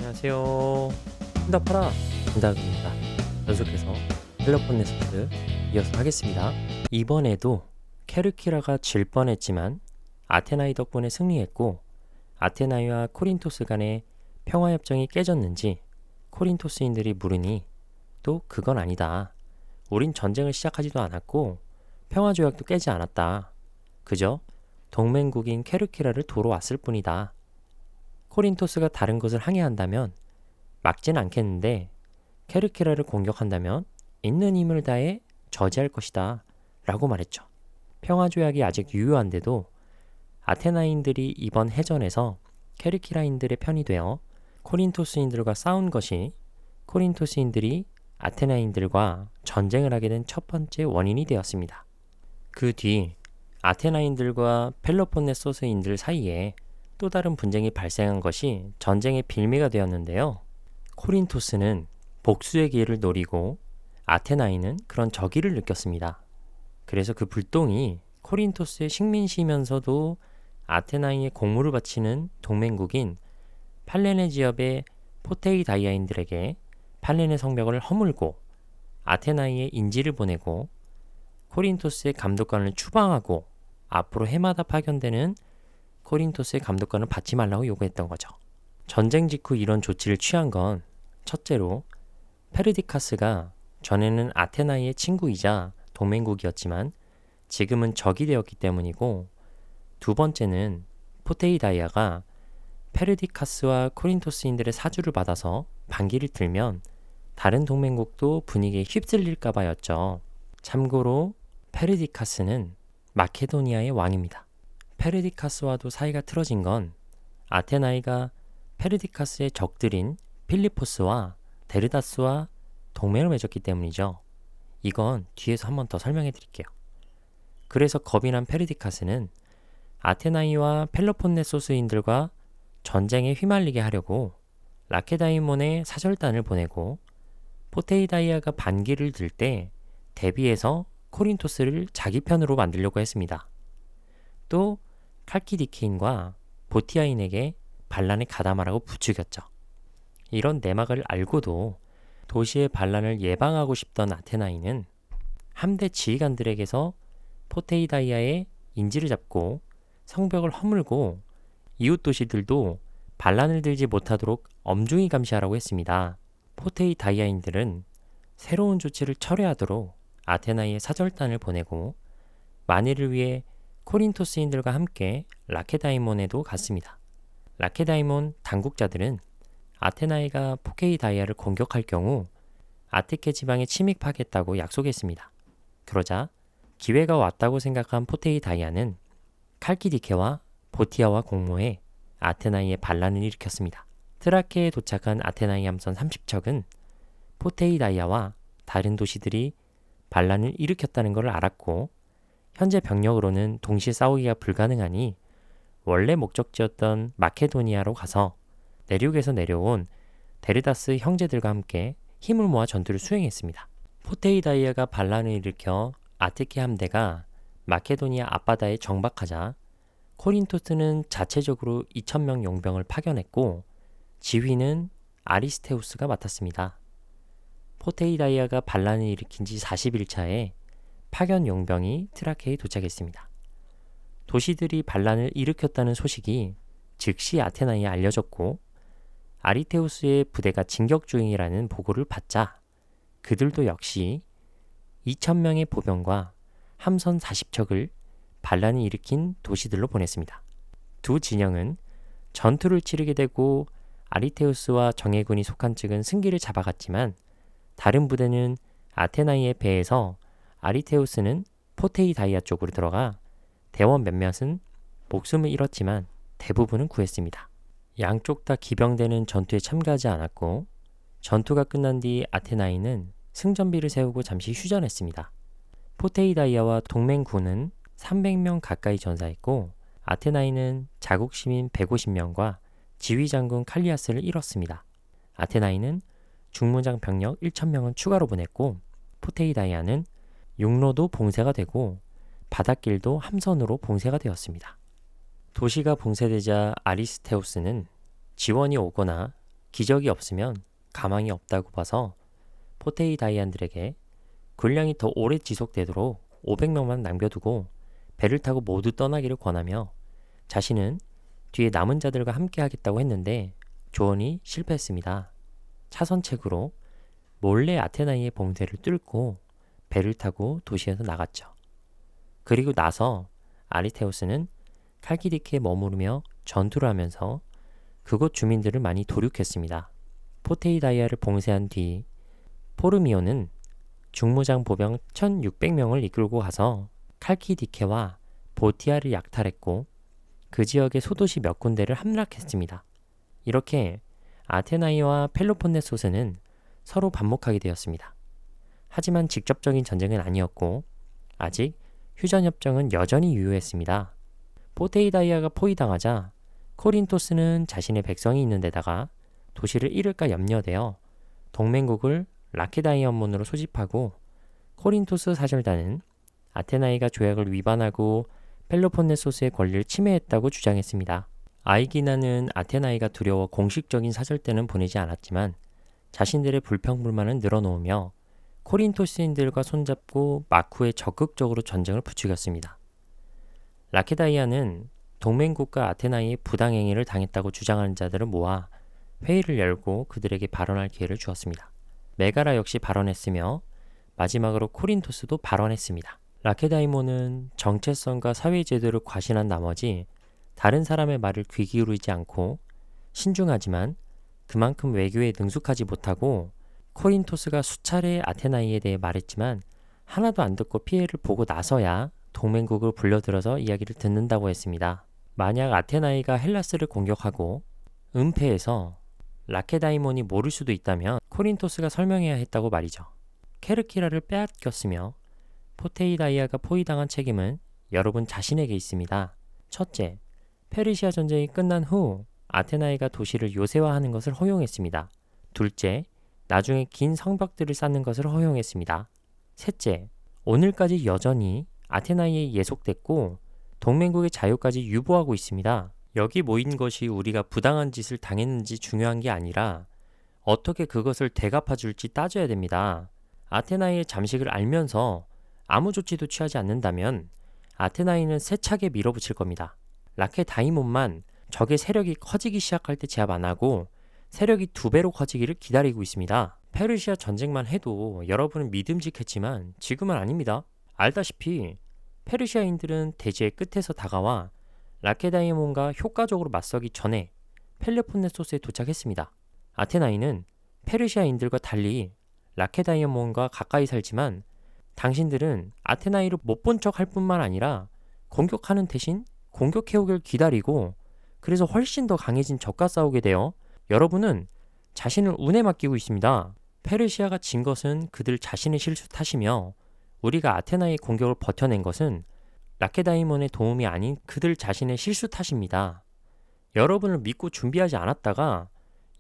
안녕하세요. 응답하라 응답입니다. 연속해서 펠로폰네소스 이어서 하겠습니다. 이번에도 케르키라가 질 뻔했지만 아테나이 덕분에 승리했고, 아테나이와 코린토스 간의 평화협정이 깨졌는지 코린토스인들이 물으니 또 그건 아니다. 우린 전쟁을 시작하지도 않았고 평화조약도 깨지 않았다. 그저 동맹국인 케르키라를 도로 왔을 뿐이다. 코린토스가 다른 것을 항해한다면 막진 않겠는데 케르키라를 공격한다면 있는 힘을 다해 저지할 것이다 라고 말했죠. 평화조약이 아직 유효한데도 아테나인들이 이번 해전에서 케르키라인들의 편이 되어 코린토스인들과 싸운 것이 코린토스인들이 아테나인들과 전쟁을 하게 된 첫 번째 원인이 되었습니다. 그 뒤 아테나인들과 펠로폰네소스인들 사이에 또 다른 분쟁이 발생한 것이 전쟁의 빌미가 되었는데요. 코린토스는 복수의 기회를 노리고 아테나인은 그런 적의를 느꼈습니다. 그래서 그 불똥이 코린토스의 식민시면서도 아테나인의 공물을 바치는 동맹국인 팔레네 지역의 포테이다이아인들에게 팔레네 성벽을 허물고 아테나이의 인지를 보내고 코린토스의 감독관을 추방하고 앞으로 해마다 파견되는 코린토스의 감독관을 받지 말라고 요구했던 거죠. 전쟁 직후 이런 조치를 취한 건 첫째로 페르디카스가 전에는 아테나이의 친구이자 동맹국이었지만 지금은 적이 되었기 때문이고, 두 번째는 포테이다이아가 페르디카스와 코린토스인들의 사주를 받아서 반기를 들면 다른 동맹국도 분위기에 휩쓸릴까 봐였죠. 참고로 페르디카스는 마케도니아의 왕입니다. 페르디카스와도 사이가 틀어진 건 아테나이가 페르디카스의 적들인 필리포스와 데르다스와 동맹을 맺었기 때문이죠. 이건 뒤에서 한 번 더 설명해 드릴게요. 그래서 겁이 난 페르디카스는 아테나이와 펠로폰네소스인들과 전쟁에 휘말리게 하려고 라케다이몬에 사절단을 보내고, 포테이다이아가 반기를 들 때 대비해서 코린토스를 자기 편으로 만들려고 했습니다. 또 칼키디케인과 보티아인에게 반란에 가담하라고 부추겼죠. 이런 내막을 알고도 도시의 반란을 예방하고 싶던 아테나이는 함대 지휘관들에게서 포테이다이아의 인지를 잡고 성벽을 허물고 이웃 도시들도 반란을 들지 못하도록 엄중히 감시하라고 했습니다. 포테이다이아인들은 새로운 조치를 철회하도록 아테나이의 사절단을 보내고 만일을 위해 코린토스인들과 함께 라케다이몬에도 갔습니다. 라케다이몬 당국자들은 아테나이가 포케이다이아를 공격할 경우 아테케 지방에 침입하겠다고 약속했습니다. 그러자 기회가 왔다고 생각한 포테이다이아는 칼키디케와 보티아와 공모해 아테나이의 반란을 일으켰습니다. 트라케에 도착한 아테나이 함선 30척은 포테이다이아와 다른 도시들이 반란을 일으켰다는 것을 알았고, 현재 병력으로는 동시에 싸우기가 불가능하니 원래 목적지였던 마케도니아로 가서 내륙에서 내려온 데르다스 형제들과 함께 힘을 모아 전투를 수행했습니다. 포테이다이아가 반란을 일으켜 아테케 함대가 마케도니아 앞바다에 정박하자 코린토스는 자체적으로 2,000명 용병을 파견했고 지휘는 아리스테우스가 맡았습니다. 포테이다이아가 반란을 일으킨 지 40일차에 파견 용병이 트라케에 도착했습니다. 도시들이 반란을 일으켰다는 소식이 즉시 아테나에 알려졌고 아리테우스의 부대가 진격 중이라는 보고를 받자 그들도 역시 2,000명의 보병과 함선 40척을 반란을 일으킨 도시들로 보냈습니다. 두 진영은 전투를 치르게 되고 아리테우스와 정예군이 속한 측은 승기를 잡아갔지만 다른 부대는 아테나이의 배에서 아리테우스는 포테이다이아 쪽으로 들어가 대원 몇몇은 목숨을 잃었지만 대부분은 구했습니다. 양쪽 다 기병대는 전투에 참가하지 않았고 전투가 끝난 뒤 아테나이는 승전비를 세우고 잠시 휴전했습니다. 포테이다이아와 동맹군은 300명 가까이 전사했고 아테나이는 자국 시민 150명과 지휘장군 칼리아스를 잃었습니다. 아테나이는 중무장 병력 1,000명을 추가로 보냈고 포테이다이아는 육로도 봉쇄가 되고 바닷길도 함선으로 봉쇄가 되었습니다. 도시가 봉쇄되자 아리스테우스는 지원이 오거나 기적이 없으면 가망이 없다고 봐서 포테이다이안들에게 군량이 더 오래 지속되도록 500명만 남겨두고 배를 타고 모두 떠나기를 권하며 자신은 뒤에 남은 자들과 함께 하겠다고 했는데 조언이 실패했습니다. 차선책으로 몰래 아테나이의 봉쇄를 뚫고 배를 타고 도시에서 나갔죠. 그리고 나서 아리테우스는 칼키디케에 머무르며 전투를 하면서 그곳 주민들을 많이 도륙했습니다. 포테이다이아를 봉쇄한 뒤 포르미오는 중무장 보병 1600명을 이끌고 가서 칼키디케와 보티아를 약탈했고 그 지역의 소도시 몇 군데를 함락했습니다. 이렇게 아테나이와 펠로폰네소스는 서로 반목하게 되었습니다. 하지만 직접적인 전쟁은 아니었고 아직 휴전협정은 여전히 유효했습니다. 포테이다이아가 포위당하자 코린토스는 자신의 백성이 있는 데다가 도시를 잃을까 염려되어 동맹국을 라케다이언문으로 소집하고 코린토스 사절단은 아테나이가 조약을 위반하고 펠로폰네소스의 권리를 침해했다고 주장했습니다. 아이기나는 아테나이가 두려워 공식적인 사절단은 보내지 않았지만 자신들의 불평불만을 늘어놓으며 코린토스인들과 손잡고 마쿠에 적극적으로 전쟁을 부추겼습니다. 라케다이아는 동맹국가 아테나이의 부당행위를 당했다고 주장하는 자들을 모아 회의를 열고 그들에게 발언할 기회를 주었습니다. 메가라 역시 발언했으며 마지막으로 코린토스도 발언했습니다. 라케다이모는 정체성과 사회제도를 과신한 나머지 다른 사람의 말을 귀 기울이지 않고 신중하지만 그만큼 외교에 능숙하지 못하고 코린토스가 수차례 아테나이에 대해 말했지만 하나도 안 듣고 피해를 보고 나서야 동맹국을 불러들여서 이야기를 듣는다고 했습니다. 만약 아테나이가 헬라스를 공격하고 은폐해서 라케다이몬이 모를 수도 있다면 코린토스가 설명해야 했다고 말이죠. 케르키라를 빼앗겼으며 포테이다이아가 포위당한 책임은 여러분 자신에게 있습니다. 첫째, 페르시아 전쟁이 끝난 후 아테나이가 도시를 요새화하는 것을 허용했습니다. 둘째, 나중에 긴 성벽들을 쌓는 것을 허용했습니다. 셋째, 오늘까지 여전히 아테나이에 예속됐고 동맹국의 자유까지 유보하고 있습니다. 여기 모인 것이 우리가 부당한 짓을 당했는지 중요한 게 아니라 어떻게 그것을 대갚아 줄지 따져야 됩니다. 아테나이의 잠식을 알면서 아무 조치도 취하지 않는다면 아테나이는 세차게 밀어붙일 겁니다. 라케다이몬만 적의 세력이 커지기 시작할 때 제압 안 하고 세력이 2배로 커지기를 기다리고 있습니다. 페르시아 전쟁만 해도 여러분은 믿음직했지만 지금은 아닙니다. 알다시피 페르시아인들은 대지의 끝에서 다가와 라케다이몬과 효과적으로 맞서기 전에 펠로폰네소스에 도착했습니다. 아테나이는 페르시아인들과 달리 라케다이몬과 가까이 살지만 당신들은 아테나이를 못 본 척 할 뿐만 아니라 공격하는 대신 공격해오길 기다리고 그래서 훨씬 더 강해진 적과 싸우게 되어 여러분은 자신을 운에 맡기고 있습니다. 페르시아가 진 것은 그들 자신의 실수 탓이며 우리가 아테나이의 공격을 버텨낸 것은 라케다이몬의 도움이 아닌 그들 자신의 실수 탓입니다. 여러분을 믿고 준비하지 않았다가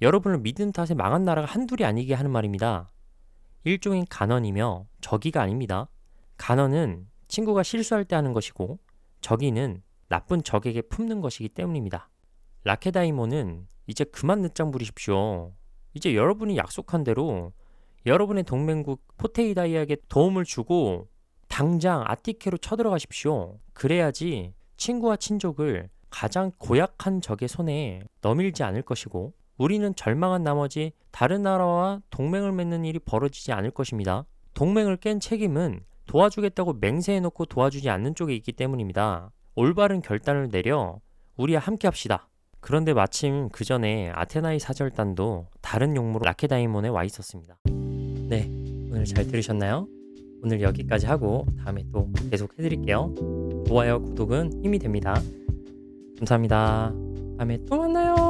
여러분을 믿은 탓에 망한 나라가 한둘이 아니게 하는 말입니다. 일종의 간언이며 적의가 아닙니다. 간언은 친구가 실수할 때 하는 것이고 적의는 나쁜 적에게 품는 것이기 때문입니다. 라케다이몬은 이제 그만 늦장 부리십시오. 이제 여러분이 약속한 대로 여러분의 동맹국 포테이다이아에게 도움을 주고 당장 아티케로 쳐들어가십시오. 그래야지 친구와 친족을 가장 고약한 적의 손에 넘일지 않을 것이고 우리는 절망한 나머지 다른 나라와 동맹을 맺는 일이 벌어지지 않을 것입니다. 동맹을 깬 책임은 도와주겠다고 맹세해놓고 도와주지 않는 쪽에 있기 때문입니다. 올바른 결단을 내려 우리와 함께 합시다. 그런데 마침 그 전에 아테나이 사절단도 다른 용무로 라케다이몬에 와 있었습니다. 네, 오늘 잘 들으셨나요? 오늘 여기까지 하고 다음에 또 계속 해드릴게요. 좋아요, 구독은 힘이 됩니다. 감사합니다. 다음에 또 만나요.